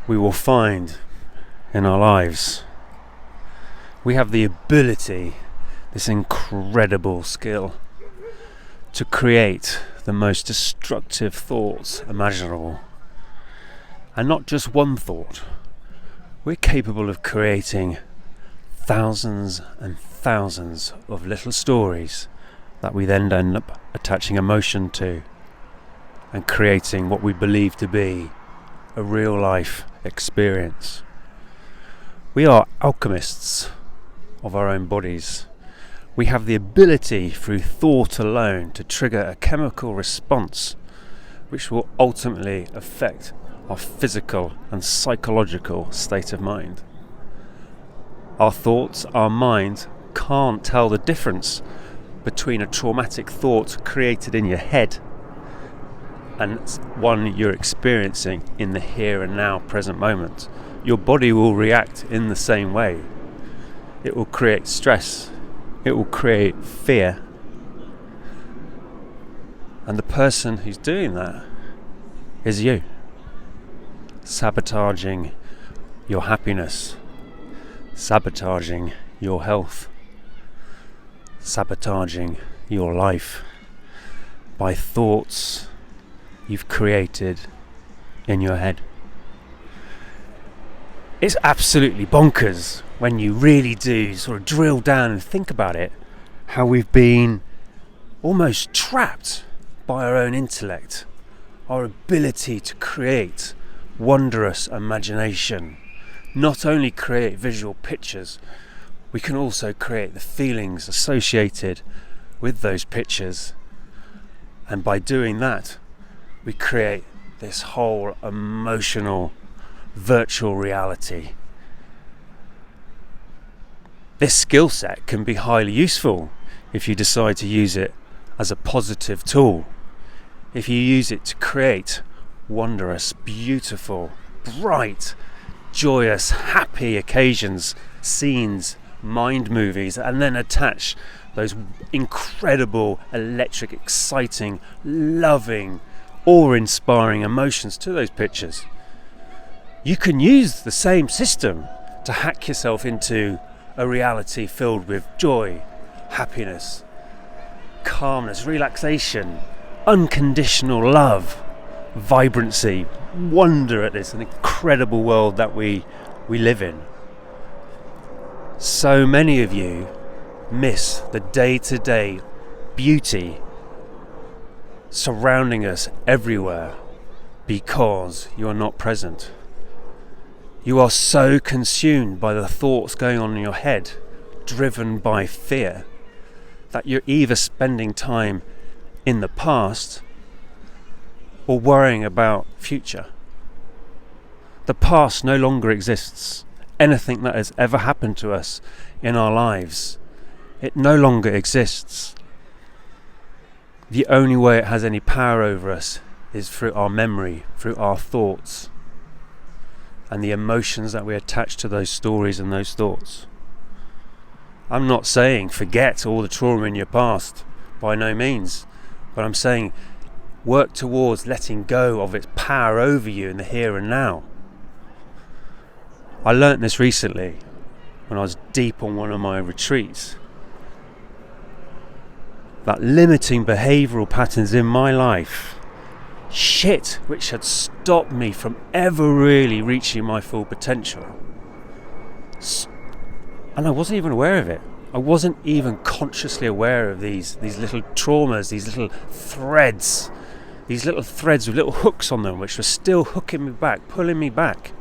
we will find in our lives. We have the ability, this incredible skill, to create the most destructive thoughts imaginable. And not just one thought. We're capable of creating thousands and thousands of little stories that we then end up attaching emotion to and creating what we believe to be a real life experience. We are alchemists of our own bodies. We have the ability through thought alone to trigger a chemical response which will ultimately affect our physical and psychological state of mind. Our thoughts, our mind can't tell the difference between a traumatic thought created in your head and one you're experiencing in the here and now present moment. Your body will react in the same way. It will create stress. It will create fear. And the person who's doing that is you. Sabotaging your happiness. Sabotaging your health. Sabotaging your life by thoughts you've created in your head. It's absolutely bonkers when you really do sort of drill down and think about it, how we've been almost trapped by our own intellect, our ability to create wondrous imagination. Not only create visual pictures, we can also create the feelings associated with those pictures. And by doing that, we create this whole emotional virtual reality. This skill set can be highly useful if you decide to use it as a positive tool. If you use it to create wondrous, beautiful, bright, joyous, happy occasions, scenes, mind movies, and then attach those incredible, electric, exciting, loving, awe-inspiring emotions to those pictures. You can use the same system to hack yourself into a reality filled with joy, happiness, calmness, relaxation, unconditional love, vibrancy, wonder at this incredible world that we live in. So many of you miss the day-to-day beauty surrounding us everywhere because you're not present. You are so consumed by the thoughts going on in your head, driven by fear, that you're either spending time in the past or worrying about future. The past no longer exists. Anything that has ever happened to us in our lives, it no longer exists. The only way it has any power over us is through our memory, through our thoughts, and the emotions that we attach to those stories and those thoughts. I'm not saying forget all the trauma in your past, by no means, but I'm saying work towards letting go of its power over you in the here and now. I learnt this recently when I was deep on one of my retreats. That limiting behavioural patterns in my life, shit which had stopped me from ever really reaching my full potential. And I wasn't even aware of it. I wasn't even consciously aware of these little traumas, these little threads with little hooks on them which were still hooking me back, pulling me back.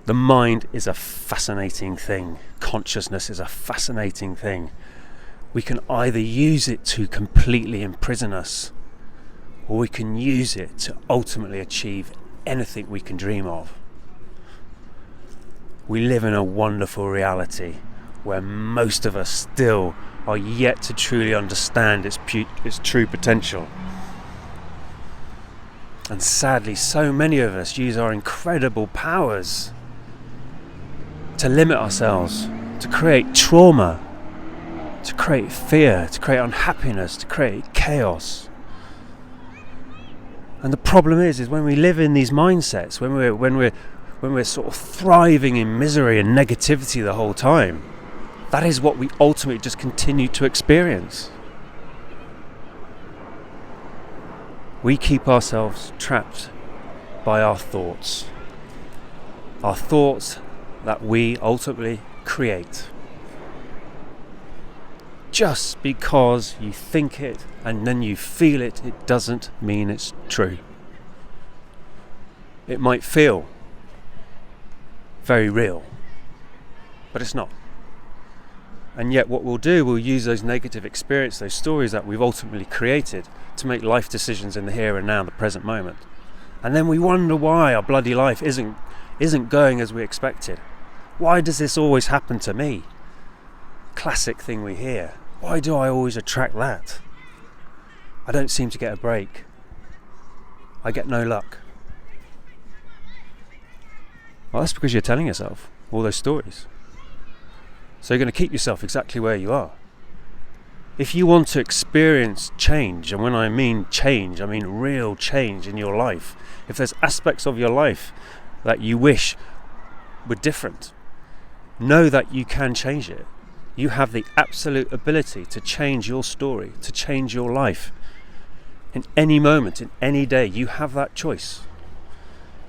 The mind is a fascinating thing. Consciousness is a fascinating thing. We can either use it to completely imprison us, or we can use it to ultimately achieve anything we can dream of. We live in a wonderful reality where most of us still are yet to truly understand its true potential. And sadly, so many of us use our incredible powers to limit ourselves, to create trauma, to create fear, to create unhappiness, to create chaos. And the problem is when we live in these mindsets, when we're sort of thriving in misery and negativity the whole time, that is what we ultimately just continue to experience. We keep ourselves trapped by our thoughts that we ultimately create. Just because you think it and then you feel it, it doesn't mean it's true. It might feel very real, but it's not. And yet what we'll do, we'll use those negative experiences, those stories that we've ultimately created to make life decisions in the here and now, the present moment. And then we wonder why our bloody life isn't going as we expected. Why does this always happen to me? Classic thing we hear. Why do I always attract that? I don't seem to get a break. I get no luck. Well, that's because you're telling yourself all those stories. So you're going to keep yourself exactly where you are. If you want to experience change, and when I mean change, I mean real change in your life, if there's aspects of your life that you wish were different, know that you can change it. You have the absolute ability to change your story, to change your life. In any moment, in any day, you have that choice.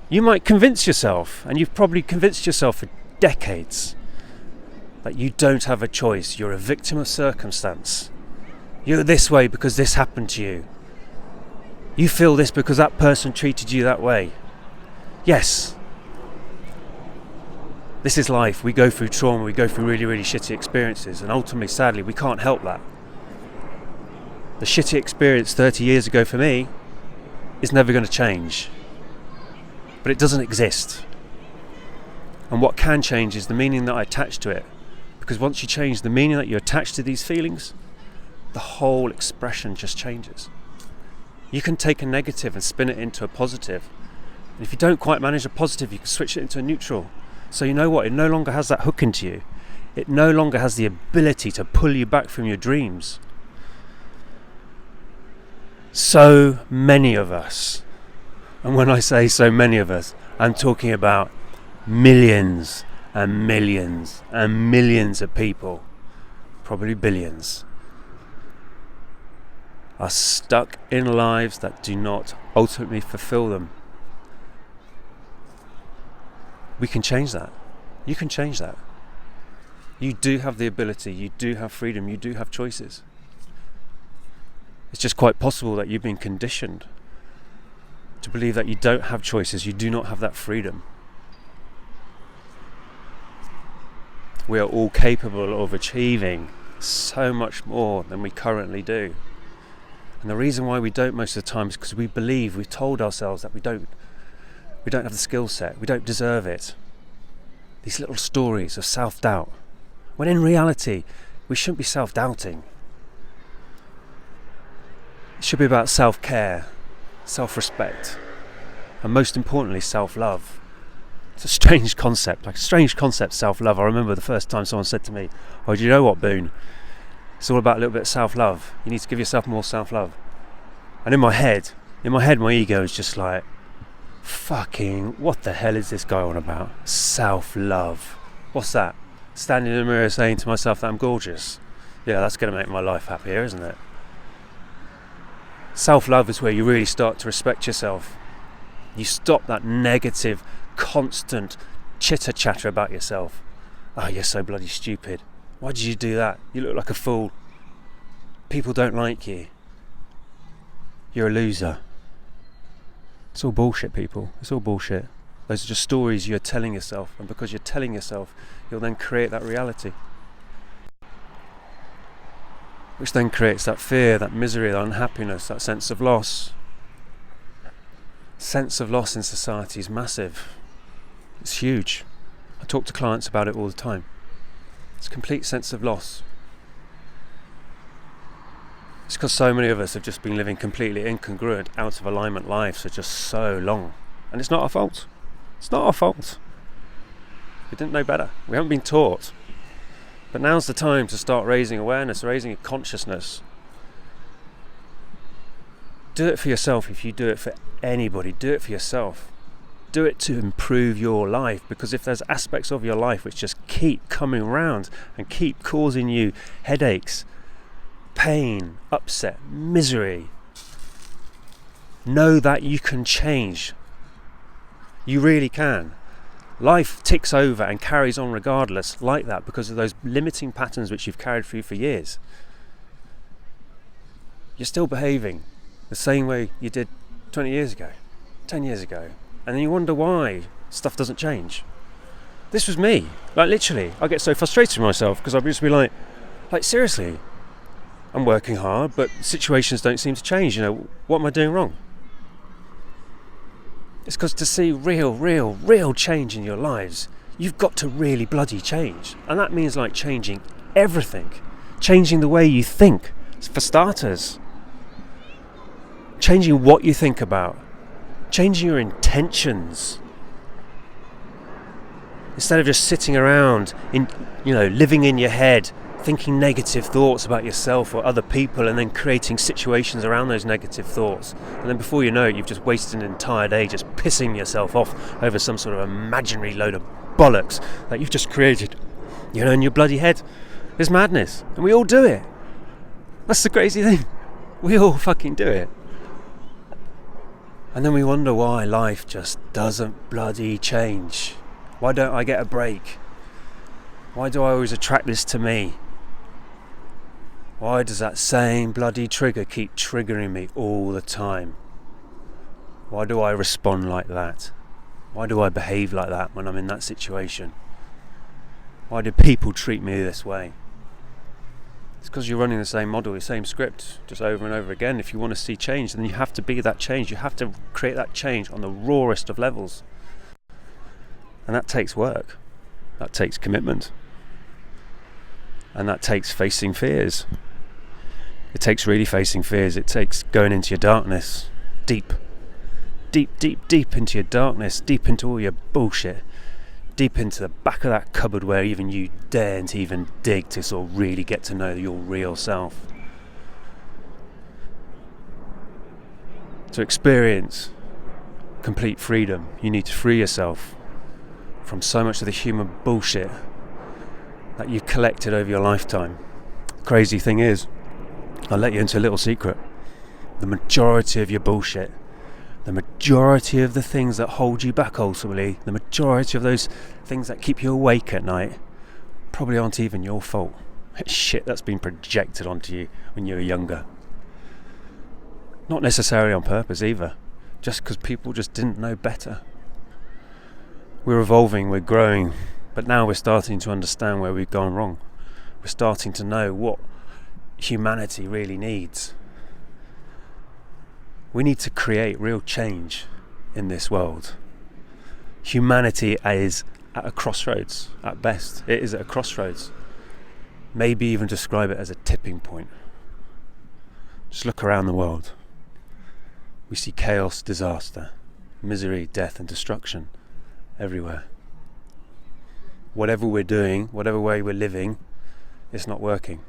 You might convince yourself, and you've probably convinced yourself for decades, that you don't have a choice. You're a victim of circumstance. You're this way because this happened to you. You feel this because that person treated you that way. Yes. This is life. We go through trauma, we go through really, really shitty experiences, and ultimately, sadly, we can't help that. The shitty experience 30 years ago for me is never going to change. But it doesn't exist. And what can change is the meaning that I attach to it. Because once you change the meaning that you attach to these feelings, the whole expression just changes. You can take a negative and spin it into a positive. And if you don't quite manage a positive, you can switch it into a neutral. So you know what? It no longer has that hook into you. It no longer has the ability to pull you back from your dreams. So many of us, and when I say so many of us, I'm talking about millions and millions and millions of people, probably billions, are stuck in lives that do not ultimately fulfill them. We can change that. You can change that. You do have the ability, you do have freedom, you do have choices. It's just quite possible that you've been conditioned to believe that you don't have choices, you do not have that freedom. We are all capable of achieving so much more than we currently do. And the reason why we don't most of the time is because we've told ourselves that we don't have the skill set, we don't deserve it. These little stories of self-doubt. When in reality, we shouldn't be self-doubting. It should be about self-care, self-respect, and most importantly, self-love. It's a strange concept, self-love. I remember the first time someone said to me, "Oh, do you know what, Boon? It's all about a little bit of self-love. You need to give yourself more self-love." And in my head, my ego is just like, fucking, what the hell is this guy on about? Self-love. What's that? Standing in the mirror saying to myself that I'm gorgeous. Yeah, that's going to make my life happier, isn't it? Self-love is where you really start to respect yourself. You stop that negative, constant chitter-chatter about yourself. Oh, you're so bloody stupid. Why did you do that? You look like a fool. People don't like you. You're a loser. It's all bullshit, people. It's all bullshit. Those are just stories you're telling yourself, and because you're telling yourself, you'll then create that reality. Which then creates that fear, that misery, that unhappiness, that sense of loss. Sense of loss in society is massive. It's huge. I talk to clients about it all the time. It's a complete sense of loss. It's because so many of us have just been living completely incongruent, out of alignment lives for just so long. And it's not our fault. It's not our fault. We didn't know better. We haven't been taught. But now's the time to start raising awareness, raising consciousness. Do it for yourself. If you do it for anybody, do it for yourself. Do it to improve your life, because if there's aspects of your life which just keep coming around and keep causing you headaches, pain, upset, misery, know that you can change. You really can. Life ticks over and carries on regardless, like that, because of those limiting patterns which you've carried through for years. You're still behaving the same way you did 20 years ago, 10 years ago. And then you wonder why stuff doesn't change. This was me. Like, literally, I get so frustrated with myself because I'd just be like, seriously, I'm working hard, but situations don't seem to change. What am I doing wrong? It's because to see real change in your lives, you've got to really bloody change. And that means changing everything. Changing the way you think, for starters. Changing what you think about. Changing your intentions. Instead of just sitting around living in your head, thinking negative thoughts about yourself or other people, and then creating situations around those negative thoughts. And then before you know it, you've just wasted an entire day just pissing yourself off over some sort of imaginary load of bollocks that you've just created, in your bloody head. It's madness. And we all do it. That's the crazy thing. We all fucking do it. And then we wonder why life just doesn't bloody change. Why don't I get a break? Why do I always attract this to me? Why does that same bloody trigger keep triggering me all the time? Why do I respond like that? Why do I behave like that when I'm in that situation? Why do people treat me this way? It's because you're running the same model, the same script, just over and over again. If you want to see change, then you have to be that change. You have to create that change on the rawest of levels. And that takes work. That takes commitment. And that takes facing fears. It takes really facing fears. It takes going into your darkness, deep into your darkness, deep into all your bullshit, deep into the back of that cupboard where even you daren't even dig to sort of really get to know your real self. To experience complete freedom, you need to free yourself from so much of the human bullshit that you've collected over your lifetime. The crazy thing is, I'll let you into a little secret. The majority of your bullshit, the majority of the things that hold you back ultimately, the majority of those things that keep you awake at night, probably aren't even your fault. It's shit that's been projected onto you when you were younger. Not necessarily on purpose either, just because people just didn't know better. We're evolving, we're growing, but now we're starting to understand where we've gone wrong. We're starting to know what humanity really needs. We need to create real change in this world. Humanity is at a crossroads, at best. It is at a crossroads. Maybe even describe it as a tipping point. Just look around the world. We see chaos, disaster, misery, death and destruction everywhere. Whatever we're doing, whatever way we're living, it's not working.